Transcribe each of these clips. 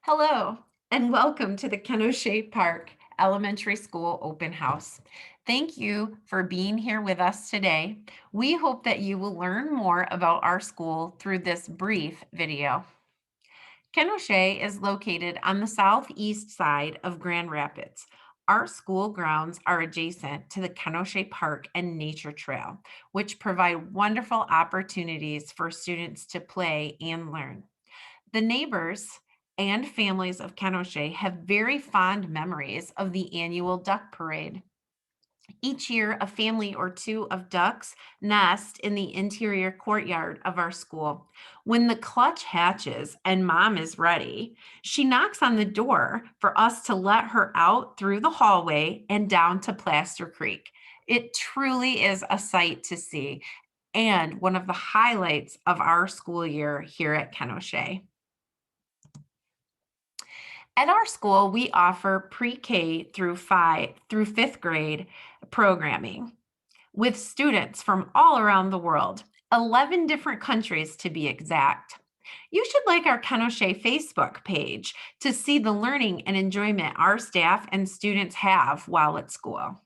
Hello, and welcome to the Ken-O-Sha Park Elementary School Open House. Thank you for being here with us today. We hope that you will learn more about our school through this brief video. Ken-O-Sha is located on the southeast side of Grand Rapids. Our school grounds are adjacent to the Ken-O-Sha Park and Nature Trail, which provide wonderful opportunities for students to play and learn. The neighbors and families of Ken-O-Sha have very fond memories of the annual duck parade. Each year, a family or two of ducks nest in the interior courtyard of our school. When the clutch hatches and mom is ready, she knocks on the door for us to let her out through the hallway and down to Plaster Creek. It truly is a sight to see and one of the highlights of our school year here at Ken-O-Sha. At our school, we offer pre-K through 5th grade programming with students from all around the world, 11 different countries to be exact. You should like our Ken-O-Sha Facebook page to see the learning and enjoyment our staff and students have while at school.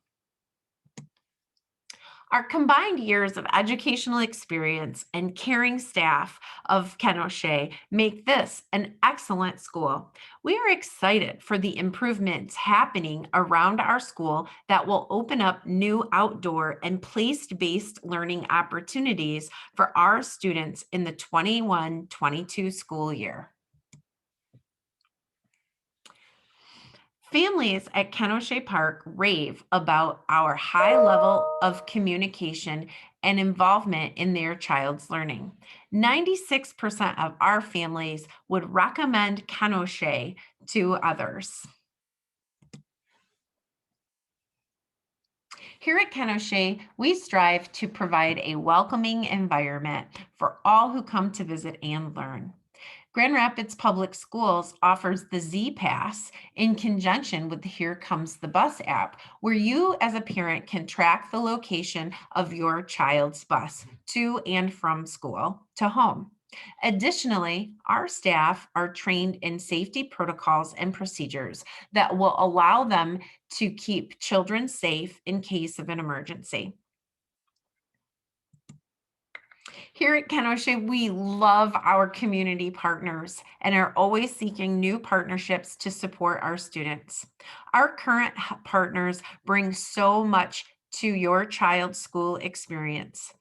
Our combined years of educational experience and caring staff of Ken-O-Sha make this an excellent school. We are excited for the improvements happening around our school that will open up new outdoor and place-based learning opportunities for our students in the 21-22 school year. Families at Ken-O-Sha Park rave about our high level of communication and involvement in their child's learning. 96% of our families would recommend Ken-O-Sha to others. Here at Ken-O-Sha, we strive to provide a welcoming environment for all who come to visit and learn. Grand Rapids Public Schools offers the Z Pass in conjunction with the Here Comes the Bus app, where you as a parent can track the location of your child's bus to and from school to home. Additionally, our staff are trained in safety protocols and procedures that will allow them to keep children safe in case of an emergency. Here at Ken-O-Sha, we love our community partners and are always seeking new partnerships to support our students. Our current partners bring so much to your child's school experience.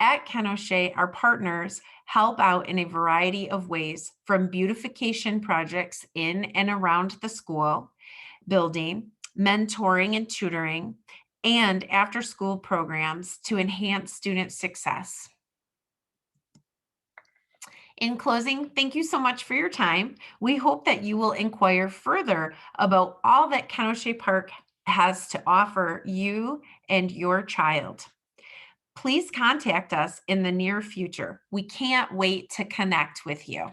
At Ken-O-Sha, our partners help out in a variety of ways, from beautification projects in and around the school building, mentoring and tutoring, and after-school programs to enhance student success. In closing, thank you so much for your time. We hope that you will inquire further about all that Ken-O-Sha Park has to offer you and your child. Please contact us in the near future. We can't wait to connect with you.